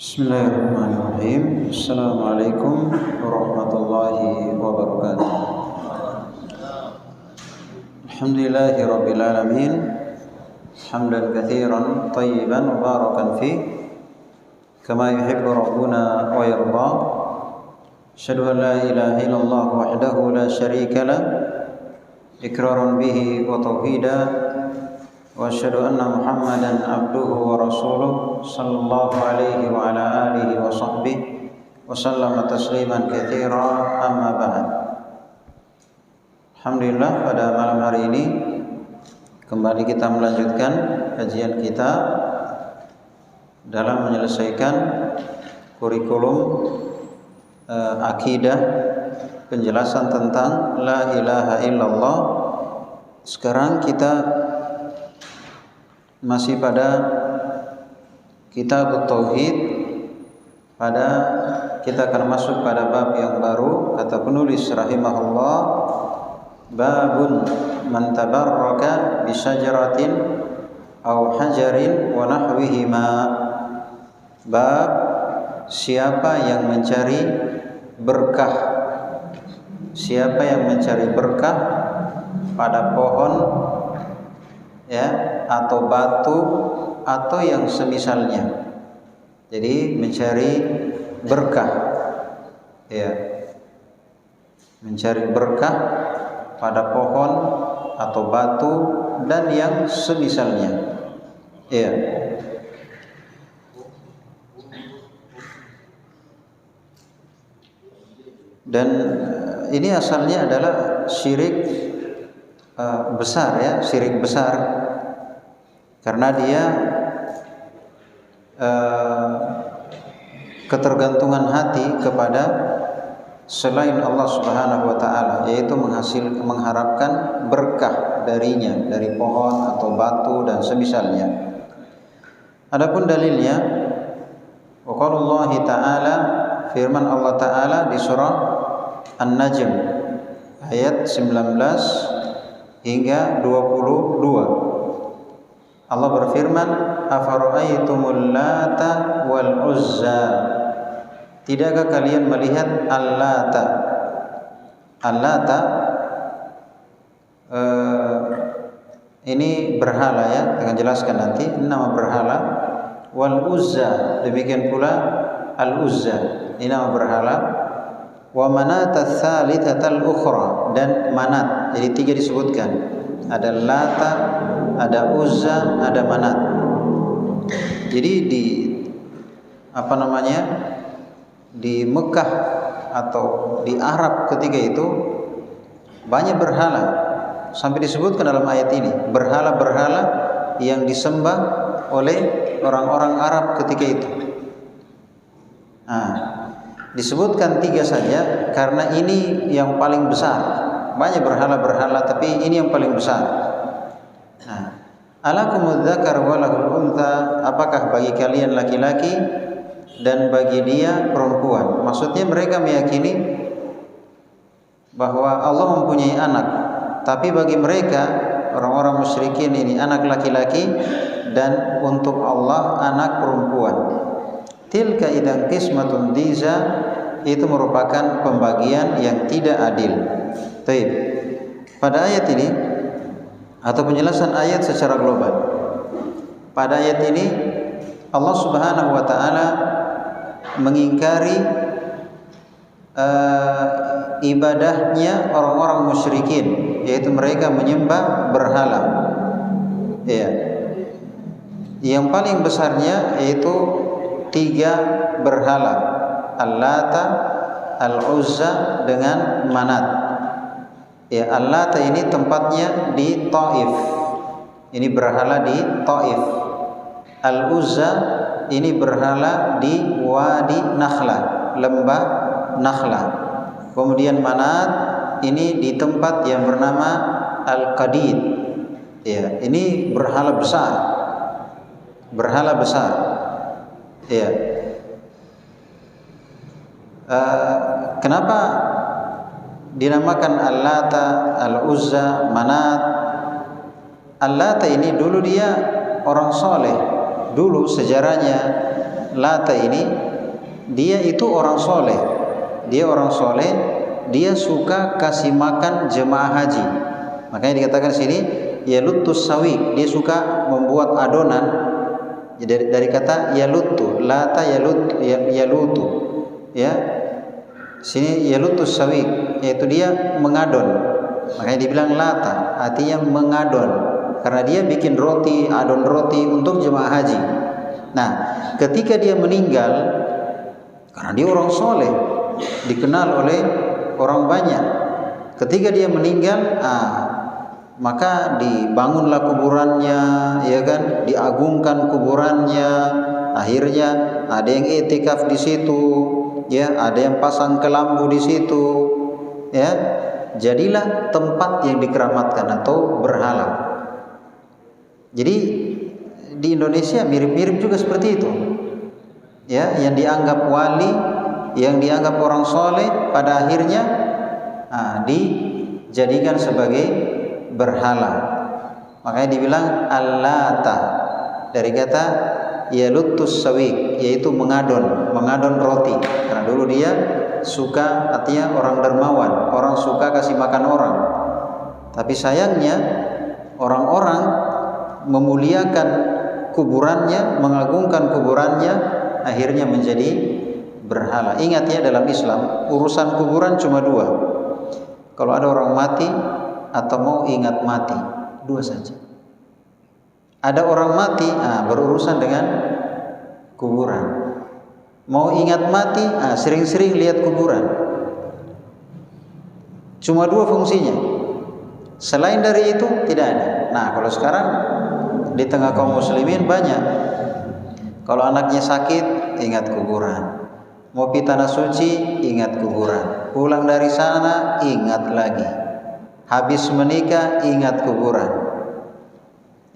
Bismillahirrahmanirrahim. Assalamualaikum warahmatullahi wabarakatuh. Alhamdulillahi rabbil alamin. Hamdan katsiran tayyiban mubarakan fi kama yuhibbu rabbuna wa yarda. Asyhadu an la ilaha illallah wahdahu la syarika lah iqraran bihi wa tauhida. Wa asyhadu anna Muhammadan abduhu wa rasuluh sallallahu alaihi wa ala alihi wa sahbihi wa sallama tasliman katsira, amma ba'd. Alhamdulillah, pada malam hari ini kembali kita melanjutkan kajian kita dalam menyelesaikan kurikulum akidah, penjelasan tentang la ilaha illallah. Sekarang kita masih pada kitab tauhid. Kita akan masuk pada bab yang baru. Kata penulis rahimahullah, babun man tabarraka bi syajaratin aw hajarin wa nahwihima. Bab siapa yang mencari berkah, siapa yang mencari berkah pada pohon, ya, atau batu atau yang semisalnya. Jadi mencari berkah, ya, mencari berkah pada pohon atau batu dan yang semisalnya, ya. Dan ini asalnya adalah syirik besar, ya, syirik besar. Karena dia ketergantungan hati kepada selain Allah Subhanahu wa taala, yaitu mengharapkan berkah darinya, dari pohon atau batu dan semisalnya. Adapun dalilnya, wa qaulullah taala, firman Allah taala di surah An-Najm ayat 19 hingga 22. Allah berfirman, afara'aitumul lata wal uzza. Tidakkah kalian melihat al-lata? Al-lata ini berhala, ya, akan jelaskan nanti nama berhala. Wal uzza, demikian pula al-uzza, ini nama berhala. Wa manata tsalitsatal ukhra, dan manat. Jadi tiga disebutkan. Ada lata, ada uzza, ada manat. Jadi di Mekah atau di Arab ketika itu banyak berhala, sampai disebutkan dalam ayat ini berhala-berhala yang disembah oleh orang-orang Arab ketika itu. Nah, disebutkan tiga saja karena ini yang paling besar. Banyak berhala-berhala, tapi ini yang paling besar. Nah, alakumudz dzakar wa lahul untha, apakah bagi kalian laki-laki dan bagi dia perempuan? Maksudnya mereka meyakini bahwa Allah mempunyai anak, tapi bagi mereka orang-orang musyrikin ini anak laki-laki dan untuk Allah anak perempuan. Tilka idzan qismatun diza, itu merupakan pembagian yang tidak adil. Baik. Pada ayat ini atau penjelasan ayat secara global, pada ayat ini Allah Subhanahu wa taala mengingkari ibadahnya orang-orang musyrikin, yaitu mereka menyembah berhala. Ya. Yang paling besarnya yaitu tiga berhala, Al-Lata, Al-Uzza dengan Manat. Ya, Al-Lata ini tempatnya di Taif. Ini berhala di Taif. Al-Uzza ini berhala di Wadi Nakhla, lembah Nakhla. Kemudian Manat ini di tempat yang bernama Al-Qadid. Ya, ini berhala besar. Berhala besar. Ya. Kenapa dinamakan Al-Lata, Al-Uzza, Manat? Al-Lata ini dulu dia orang soleh. Dulu sejarahnya Lata ini dia itu orang soleh. Dia orang soleh, dia suka kasih makan jemaah haji. Makanya dikatakan sini yalutus sawiq, dia suka membuat adonan. Dari kata yalutu, lata yalutu. Ya. Sini yalutus sawiq, yaitu dia mengadon. Makanya dibilang lata, artinya mengadon. Karena dia bikin roti, adon roti untuk jemaah haji. Nah, ketika dia meninggal, karena dia orang soleh, dikenal oleh orang banyak. Ketika dia meninggal, maka dibangunlah kuburannya, ya kan? Diagungkan kuburannya. Akhirnya ada yang i'tikaf di situ, ya, ada yang pasang kelambu di situ, ya. Jadilah tempat yang dikeramatkan atau berhala. Jadi di Indonesia mirip-mirip juga seperti itu. Ya, yang dianggap wali, yang dianggap orang soleh, pada akhirnya dijadikan sebagai berhala. Makanya dibilang al-lata dari kata yalutus sawiq, yaitu mengadon roti. Karena dulu dia suka, artinya orang dermawan, orang suka kasih makan orang. Tapi sayangnya orang-orang memuliakan kuburannya, mengagungkan kuburannya, akhirnya menjadi berhala. Ingat ya, dalam Islam urusan kuburan cuma dua. Kalau ada orang mati atau mau ingat mati, dua saja. Ada orang mati, berurusan dengan kuburan. Mau ingat mati, sering-sering lihat kuburan. Cuma dua fungsinya. Selain dari itu tidak ada. Nah, kalau sekarang di tengah kaum muslimin banyak. Kalau anaknya sakit, ingat kuburan. Mau pi tanah suci, ingat kuburan. Pulang dari sana, ingat lagi. Habis menikah, ingat kuburan.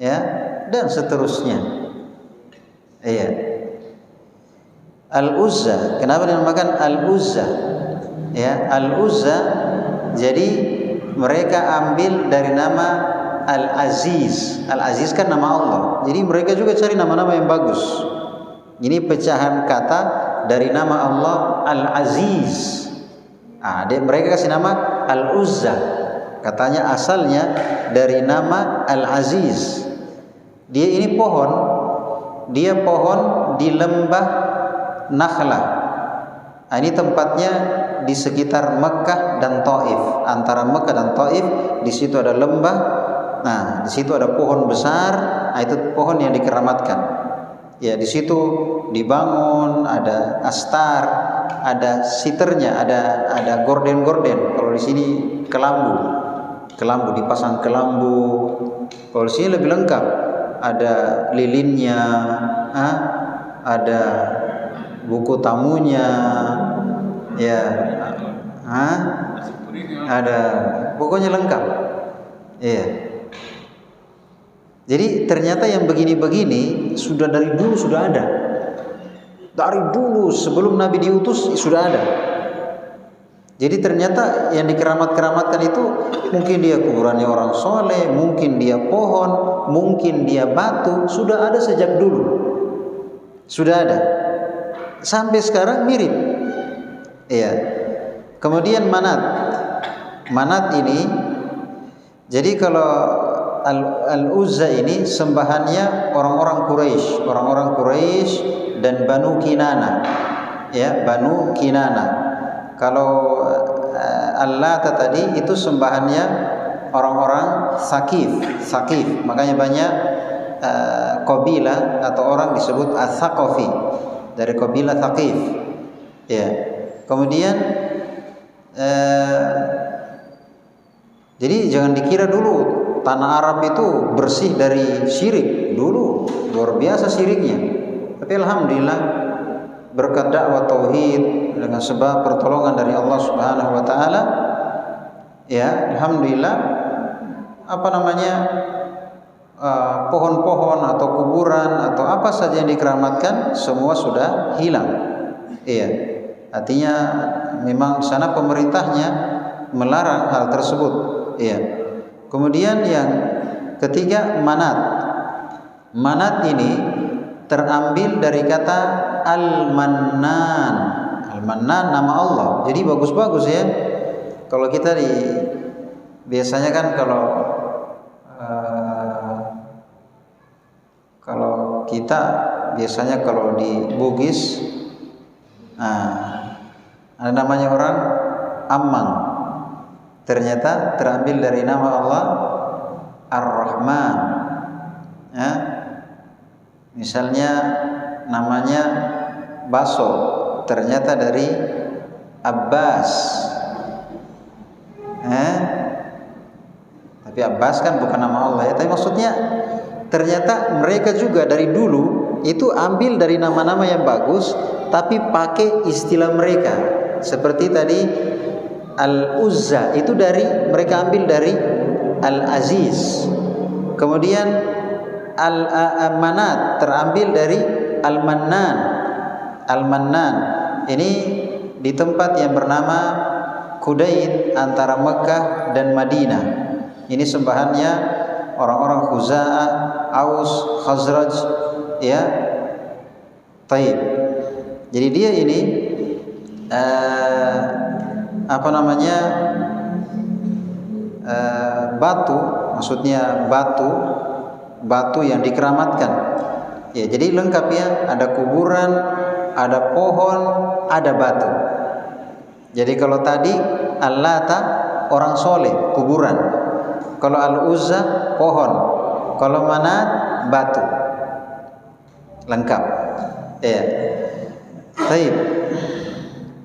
Ya, dan seterusnya. Iya. Al-Uzza, kenapa dinamakan Al-Uzza? Ya, Al-Uzza, jadi mereka ambil dari nama Al-Aziz. Al-Aziz kan nama Allah. Jadi mereka juga cari nama-nama yang bagus. Ini pecahan kata dari nama Allah Al-Aziz. Mereka kasih nama Al-Uzza. Katanya asalnya dari nama Al-Aziz. Dia ini pohon. Dia pohon di lembah Nakhlah. Ini tempatnya di sekitar Mekah dan Taif. Antara Mekah dan Taif, di situ ada lembah. Nah, di situ ada pohon besar. Itu pohon yang dikeramatkan. Ya, di situ dibangun, ada astar, ada siternya, ada gorden-gorden. Kalau di sini kelambu dipasang kelambu. Kalau di sini lebih lengkap, ada lilinnya, ada buku tamunya, ya, ada, pokoknya lengkap. Iya. Jadi ternyata yang begini-begini sudah dari dulu sudah ada. Dari dulu sebelum Nabi diutus sudah ada. Jadi ternyata yang dikeramat-keramatkan itu mungkin dia kuburannya orang soleh, mungkin dia pohon, mungkin dia batu, sudah ada sejak dulu. Sudah ada. Sampai sekarang mirip. Iya. Kemudian manat. Manat ini, jadi kalau Al-Uzza ini sembahannya orang-orang Quraisy dan Banu Kinana. Ya, Banu Kinana. Kalau Al-Lata tadi itu sembahannya orang-orang Sakif. Makanya banyak kabilah atau orang disebut As-Saqafi, dari kabilah Sakif. Ya. Kemudian jadi jangan dikira dulu tanah Arab itu bersih dari syirik. Dulu luar biasa syiriknya. Tapi alhamdulillah berkat dakwah tauhid dengan sebab pertolongan dari Allah Subhanahu wa taala, ya, alhamdulillah pohon-pohon atau kuburan atau apa saja yang dikeramatkan semua sudah hilang. Iya. Artinya memang sana pemerintahnya melarang hal tersebut. Iya. Kemudian yang ketiga manat. Manat ini terambil dari kata Al-Mannan. Al-Mannan nama Allah. Jadi bagus-bagus ya. Kalau kita biasanya kan kalau kita biasanya kalau di Bugis, ada namanya orang Ammang. Ternyata terambil dari nama Allah Ar-Rahman. Ya. Misalnya namanya Baso, ternyata dari Abbas. Tapi Abbas kan bukan nama Allah ya. Tapi maksudnya ternyata mereka juga dari dulu itu ambil dari nama-nama yang bagus, tapi pakai istilah mereka. Seperti tadi Al-Uzza itu mereka ambil dari Al-Aziz. Kemudian Al-Manat terambil dari Al-Mannan. Al-Mannan ini di tempat yang bernama Kudain antara Mekah dan Madinah. Ini sembahannya orang-orang Khuza'ah, Aus, Khazraj, ya. Taib. Jadi dia ini batu, maksudnya batu yang dikeramatkan. Ya, jadi lengkap ya, ada kuburan, ada pohon, ada batu. Jadi kalau tadi Al-Lata orang soleh, kuburan. Kalau Al-Uzza pohon. Kalau Manat batu. Lengkap. Ya. Baik.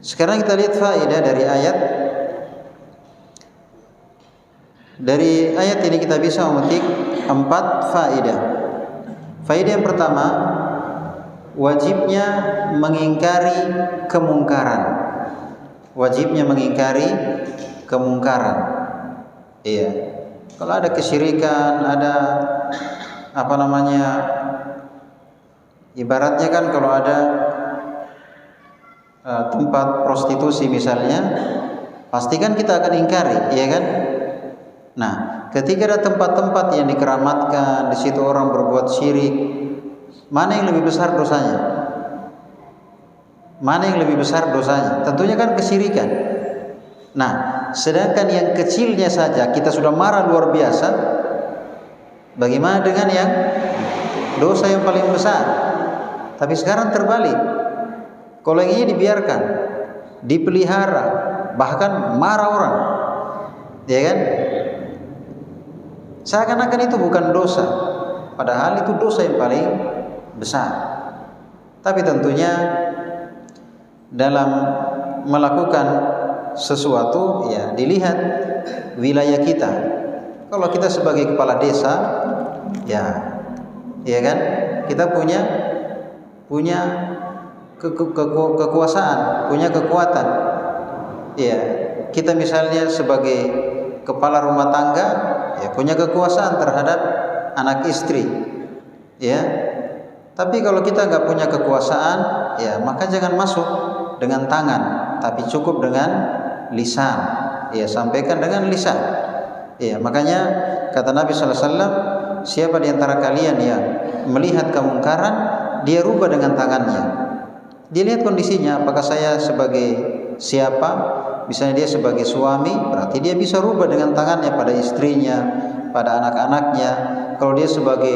Sekarang kita lihat faedah dari ayat. Dari ayat ini kita bisa memetik 4 faedah. Faedah yang pertama, wajibnya mengingkari kemungkaran. Wajibnya mengingkari kemungkaran. Iya. Kalau ada kesyirikan, ada ibaratnya kan kalau ada tempat prostitusi misalnya, pasti kan kita akan ingkari, ya kan? Nah, ketika ada tempat-tempat yang dikeramatkan, di situ orang berbuat syirik, mana yang lebih besar dosanya? Mana yang lebih besar dosanya? Tentunya kan kesyirikan. Nah, sedangkan yang kecilnya saja kita sudah marah luar biasa, bagaimana dengan yang dosa yang paling besar? Tapi sekarang terbalik. Kalau yang ini dibiarkan, dipelihara, bahkan marah orang, ya kan? Seakan-akan itu bukan dosa, padahal itu dosa yang paling besar. Tapi tentunya dalam melakukan sesuatu ya dilihat wilayah kita. Kalau kita sebagai kepala desa, ya kan, kita punya kekuasaan, punya kekuatan. Ya, kita misalnya sebagai kepala rumah tangga, ya punya kekuasaan terhadap anak istri, ya. Tapi kalau kita nggak punya kekuasaan, ya maka jangan masuk dengan tangan, tapi cukup dengan lisan. Ya, sampaikan dengan lisan. Ya, makanya kata Nabi SAW, siapa di antara kalian yang melihat kemungkaran, dia rubah dengan tangannya. Dia lihat kondisinya, apakah saya sebagai siapa, misalnya dia sebagai suami, berarti dia bisa rubah dengan tangannya pada istrinya, pada anak-anaknya. Kalau dia sebagai